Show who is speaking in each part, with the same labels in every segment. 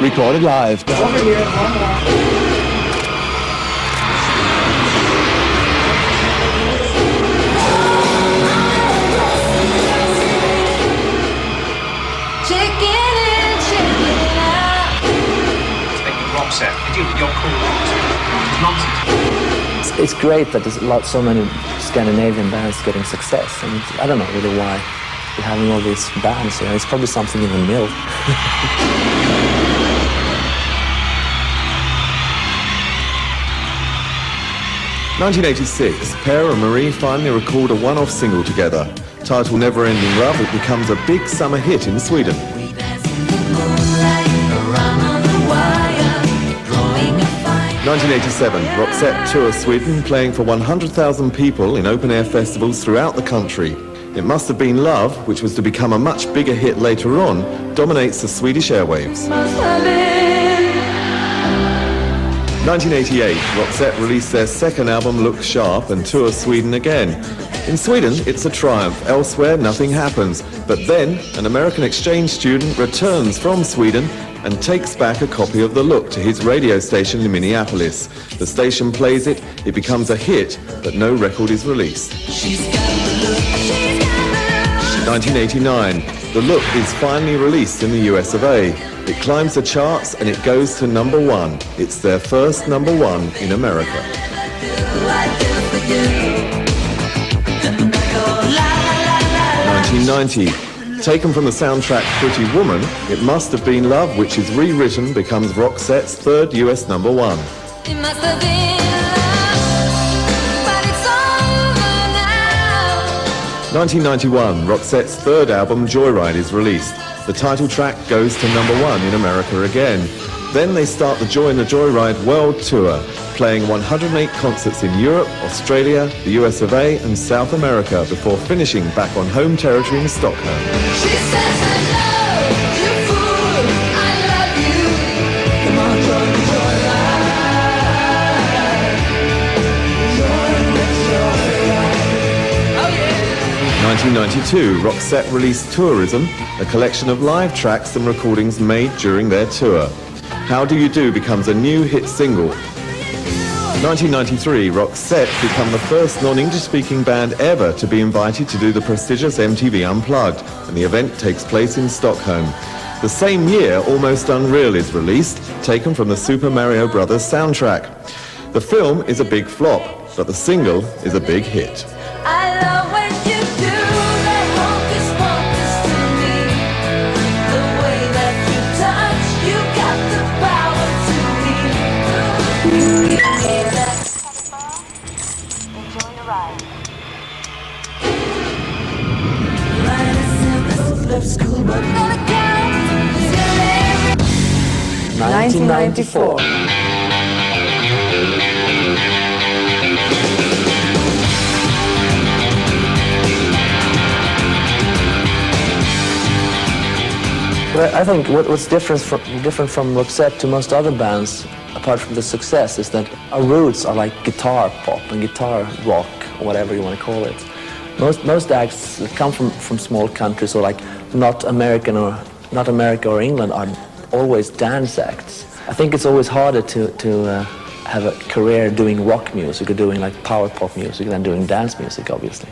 Speaker 1: recorded live.
Speaker 2: Over here, one more.
Speaker 3: You're cool. Nonsense.
Speaker 4: It's great that there's so many Scandinavian bands getting success, and I don't know really why we're having all these bands here. It's probably something in the mill.
Speaker 1: 1986, Per and Marie finally record a one-off single together. Titled Never Ending Love, it becomes a big summer hit in Sweden. 1987, Roxette tours Sweden, playing for 100,000 people in open-air festivals throughout the country. It Must Have Been Love, which was to become a much bigger hit later on, dominates the Swedish airwaves. 1988, Roxette released their second album, Look Sharp, and tour Sweden again. In Sweden, it's a triumph. Elsewhere, nothing happens. But then, an American exchange student returns from Sweden and takes back a copy of The Look to his radio station in Minneapolis. The station plays it, it becomes a hit, but no record is released. 1989, The Look is finally released in the US of A. It climbs the charts and it goes to #1. It's their first #1 in America. 1990. Taken from the soundtrack Pretty Woman, It Must Have Been Love, which is rewritten, becomes Roxette's third US #1. 1991, Roxette's third album, Joyride, is released. The title track goes to #1 in America again. Then they start the Joy in the Joyride World Tour, playing 108 concerts in Europe, Australia, the US of A, and South America before finishing back on home territory in Stockholm.
Speaker 5: She says hello, you fool, I love you. Come on, join the joyride. Join the joyride. Oh yeah.
Speaker 1: 1992, Roxette released Tourism, a collection of live tracks and recordings made during their tour. How Do You Do becomes a new hit single. 1993, Roxette become the first non-English-speaking band ever to be invited to do the prestigious MTV Unplugged, and the event takes place in Stockholm. The same year, Almost Unreal is released, taken from the Super Mario Bros. Soundtrack. The film is a big flop, but the single is a big hit.
Speaker 5: I love when you do that hocus pocus to me. The way that you touch, you got the power to heal. You hear that? Enjoy your ride. Ride a simple left school, but gonna count till every
Speaker 4: 1994. Well, I think what's different from Roxette to most other bands, apart from the success, is that our roots are like guitar pop and guitar rock, or whatever you want to call it. Most acts that come from small countries, or like not America or England, are always dance acts. I think it's always harder to have a career doing rock music or doing like power pop music than doing dance music, obviously.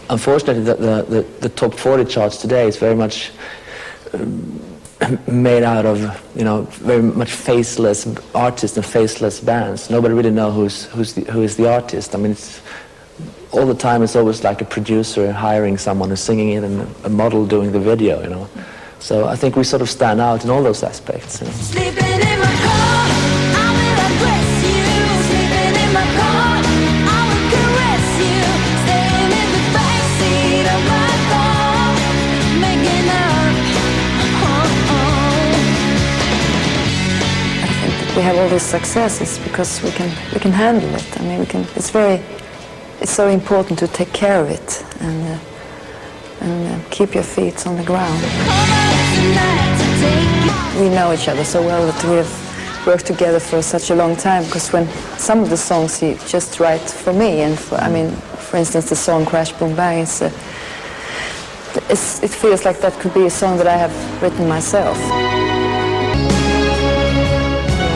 Speaker 4: Unfortunately, the top 40 charts today is very much made out of, very much faceless artists and faceless bands. Nobody really knows who is the artist. I mean, it's all the time. It's always like a producer hiring someone who's singing it and a model doing the video. So I think we sort of stand out in all those aspects.
Speaker 5: Sleeping in my car, I will undress you. Sleeping in my car, I will caress you. Staying in the backseat of my car, making up.
Speaker 6: I think that we have all this success is because we can handle it. I mean, it's so important to take care of it and keep your feet on the ground. We know each other so well that we have worked together for such a long time, because when some of the songs he just write for me, and for instance the song Crash Boom Bang, it feels like that could be a song that I have written myself.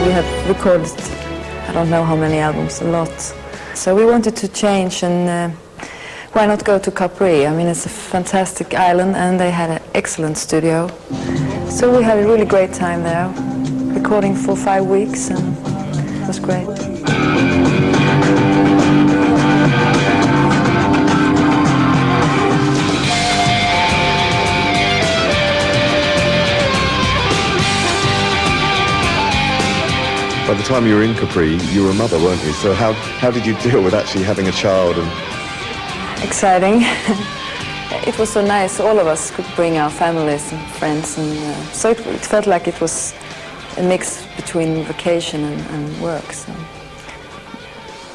Speaker 6: We have recorded, I don't know how many albums, a lot. So we wanted to change, and why not go to Capri? I mean, it's a fantastic island and they had an excellent studio. So we had a really great time there, recording for 5 weeks, and it was great.
Speaker 1: By the time you were in Capri, you were a mother, weren't you? So how did you deal with actually having a child? And
Speaker 6: Exciting. It was so nice. All of us could bring our families and friends, and so it felt like it was a mix between vacation and work. So.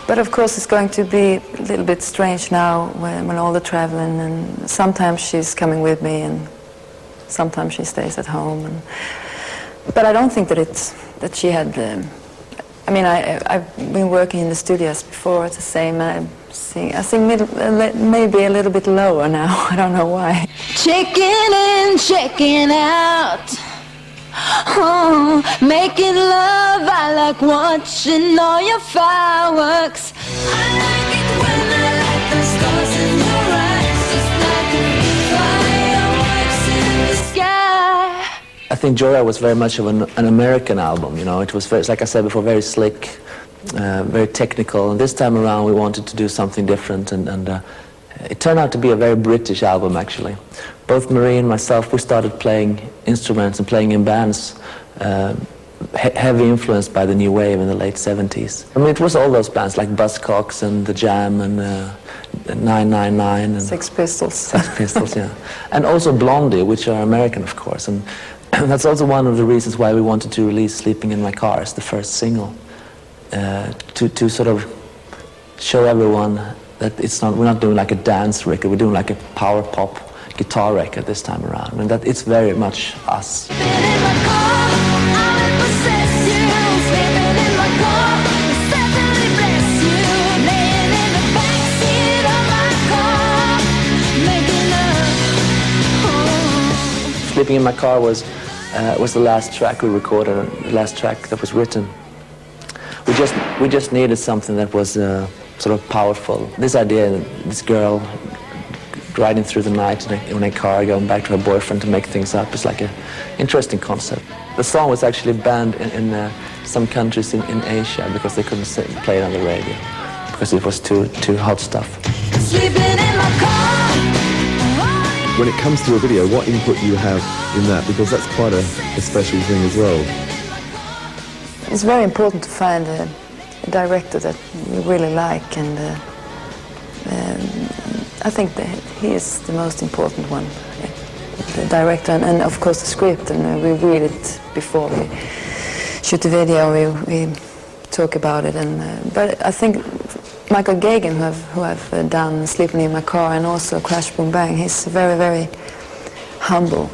Speaker 6: But of course, it's going to be a little bit strange now when all the traveling, and sometimes she's coming with me, and sometimes she stays at home. But I don't think that she had. I mean, I've been working in the studios before. It's the same. I sing maybe a little bit lower now. I don't know why.
Speaker 5: Checking in, checking out. Oh, making love, I like watching all your fireworks. I like it when I like the stars in your eyes, just like fireworks in the sky.
Speaker 4: I think Joya was very much of an American album, you know. It was, very, like I said before, very slick, very technical. And this time around we wanted to do something different, and it turned out to be a very British album, actually. Both Marie and myself, we started playing instruments and playing in bands, heavy influenced by the new wave in the late 70s. I mean, it was all those bands like Buzzcocks and The Jam and 999 and
Speaker 6: Sex Pistols.
Speaker 4: Sex Pistols, yeah. And also Blondie, which are American, of course. And that's also one of the reasons why we wanted to release Sleeping in My Car as the first single, to sort of show everyone that we're not doing like a dance record, we're doing like a power pop guitar record this time around, and that it's very much us. Sleeping in My Car was the last track we recorded, the last track that was written. We just needed something that was sort of powerful. This idea, this girl riding through the night in a car, going back to her boyfriend to make things up, is like an interesting concept. The song was actually banned in some countries in Asia because they couldn't play it on the radio because it was too hot stuff.
Speaker 5: Sleeping in my car.
Speaker 1: when it comes to a video, what input you have in that? Because that's quite a special thing as well.
Speaker 6: It's very important to find a director that you really like, and I think that he is the most important one, the director, and of course the script, and we read it before we shoot the video, we talk about it, and but I think Michael Gagan, who have done Sleeping in My Car and also Crash Boom Bang, he's a very, very humble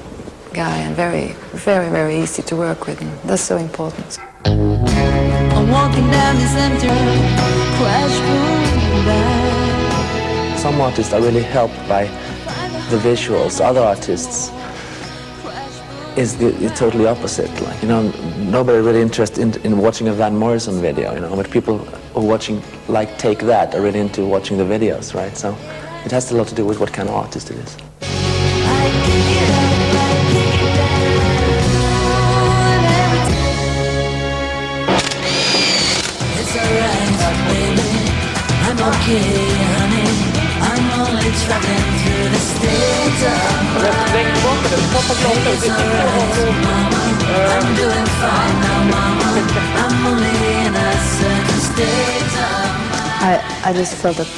Speaker 6: guy and very, very, very easy to work with, and that's so important.
Speaker 5: I'm walking down this empty road, crash, boom, bang.
Speaker 4: Some artists are really helped by the visuals. Other artists is the totally opposite. Like, you know, nobody really interested in watching a Van Morrison video, you know, but people who are watching, like Take That, are really into watching the videos, right? So it has a lot to do with what kind of artist it is.
Speaker 5: I'm okay, honey. I'm only traveling through the state of mind. I'm doing fine now, mama. I'm only in a certain state of mind.
Speaker 6: I just felt that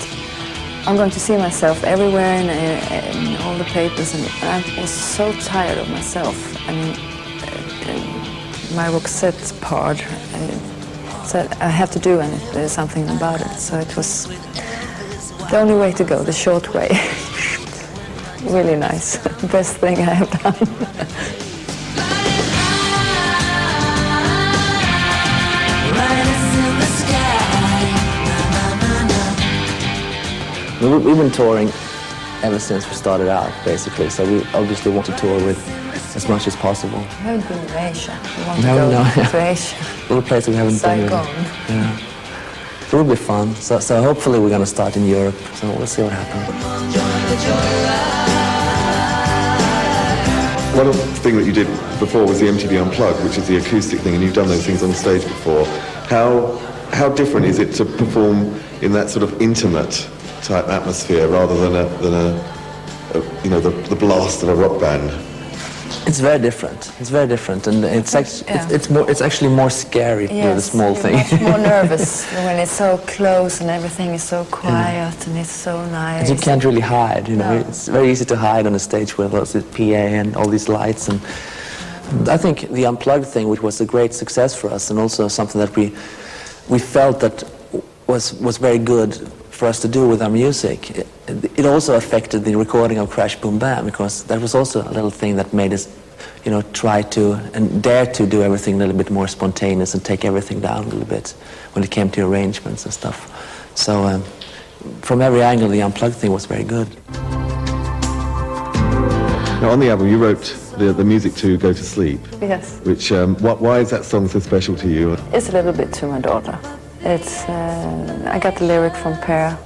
Speaker 6: I'm going to see myself everywhere in all the papers, and I was so tired of myself. I mean, my Roxette part, said I have to do something about it. So it was the only way to go, the short way. Really nice. Best thing I have done.
Speaker 4: We've been touring ever since we started out, basically. So we obviously want to tour with as much as possible.
Speaker 6: We haven't been to Asia. We want to
Speaker 4: No,
Speaker 6: go
Speaker 4: no.
Speaker 6: to Asia.
Speaker 4: Little place we haven't been.
Speaker 6: Saigon.
Speaker 4: Yeah. It will be fun. So hopefully we're going to start in Europe. So we'll see what happens.
Speaker 1: One thing that you did before was the MTV Unplugged, which is the acoustic thing, and you've done those things on stage before. How different is it to perform in that sort of intimate type atmosphere rather than the blast of a rock band?
Speaker 4: It's very different. It's very different, and it's actually more scary with the small
Speaker 6: you're
Speaker 4: thing.
Speaker 6: much more nervous when it's so close and everything is so quiet and it's so nice.
Speaker 4: And you can't really hide,
Speaker 6: No.
Speaker 4: It's very easy to hide on a stage with lots of PA and all these lights. And I think the Unplugged thing, which was a great success for us, and also something that we felt that was very good for us to do with our music. It also affected the recording of Crash Boom Bam, because that was also a little thing that made us, try to and dare to do everything a little bit more spontaneous and take everything down a little bit when it came to arrangements and stuff. So from every angle, the Unplugged thing was very good.
Speaker 1: Now, on the album, you wrote the music to Go to Sleep.
Speaker 6: Yes.
Speaker 1: Which, why is that song so special to you?
Speaker 6: It's a little bit to my daughter. It's I got the lyric from Per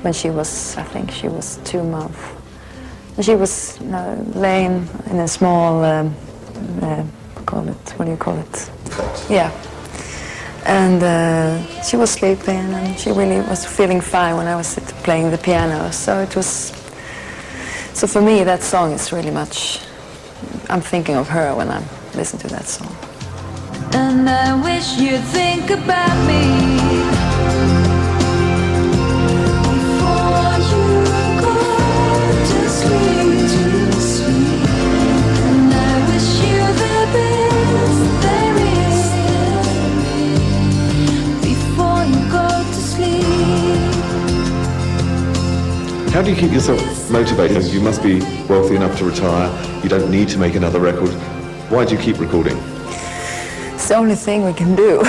Speaker 6: when she was, I think she was 2 months. And she was laying in a small, what do you call it? Yeah. And she was sleeping, and she really was feeling fine when I was playing the piano. So for me, that song is really much, I'm thinking of her when I'm listening to that song.
Speaker 5: And I wish you'd think about me before you go to sleep. And I wish you the best there is before you go to sleep.
Speaker 1: How do you keep yourself motivated? You must be wealthy enough to retire. You don't need to make another record. Why do you keep recording?
Speaker 6: It's the only thing we can do.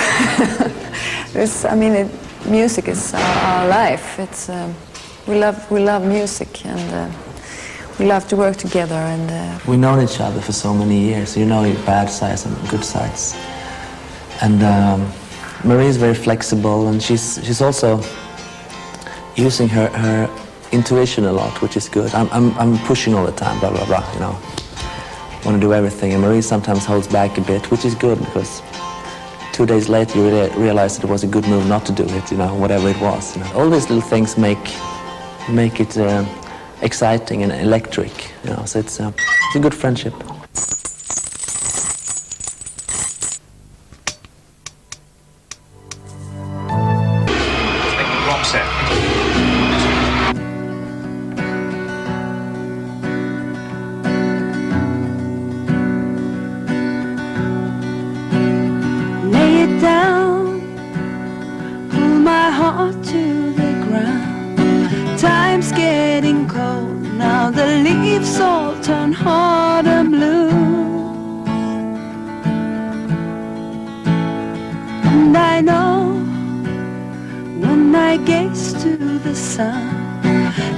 Speaker 6: Music is our life. It's we love music, and we love to work together. And
Speaker 4: We've known each other for so many years. You know your bad sides and good sides. And Marie is very flexible, and she's also using her intuition a lot, which is good. I'm pushing all the time, blah blah blah. Want to do everything, and Marie sometimes holds back a bit, which is good, because 2 days later you realize that it was a good move not to do it, whatever it was. All these little things make it exciting and electric, so it's a good friendship.
Speaker 3: Roxette.
Speaker 5: Lay it down, pull my heart to the ground. Time's getting cold, now the leaves all turn hard and blue. And I know when I gaze to the sun,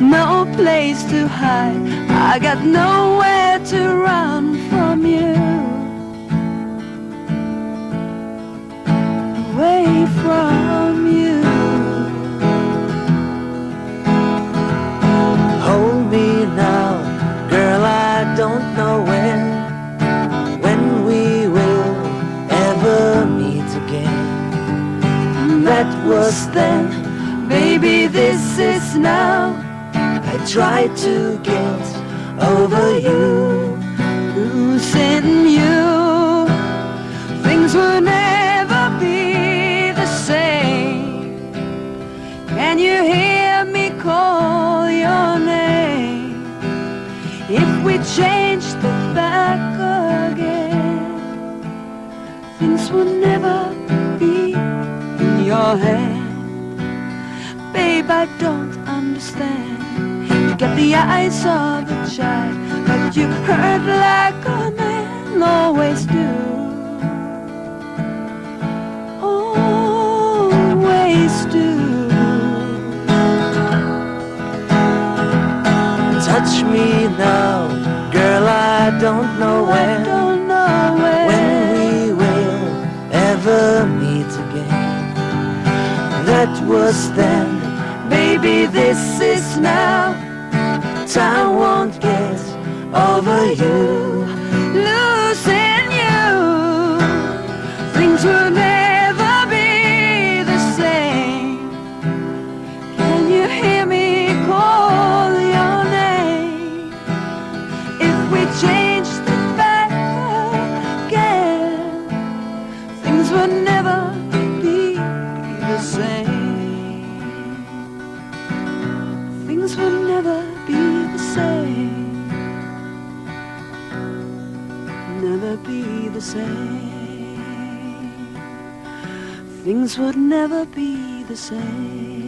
Speaker 5: no place to hide, I got nowhere to run from you. Away from you.
Speaker 7: Hold me now, girl, I don't know when we will ever meet again.
Speaker 5: That was then, baby, this is now.
Speaker 7: I tried to get over you,
Speaker 5: Losing you, things will never be the same. Can you hear me call your name? If we change the back again, things will never be in your hand. Babe, I don't understand. You got the eyes of a child, but you hurt like a man always do. Always do.
Speaker 7: touch me now, girl, I I don't know when we will ever meet again. That was then, baby, this is now. Time won't get over you. Losing you, things will never be the same. Can you hear me call your name? If we change the back again, things will never be the same. Things will never be the same. Never be the same. Things would never be the same.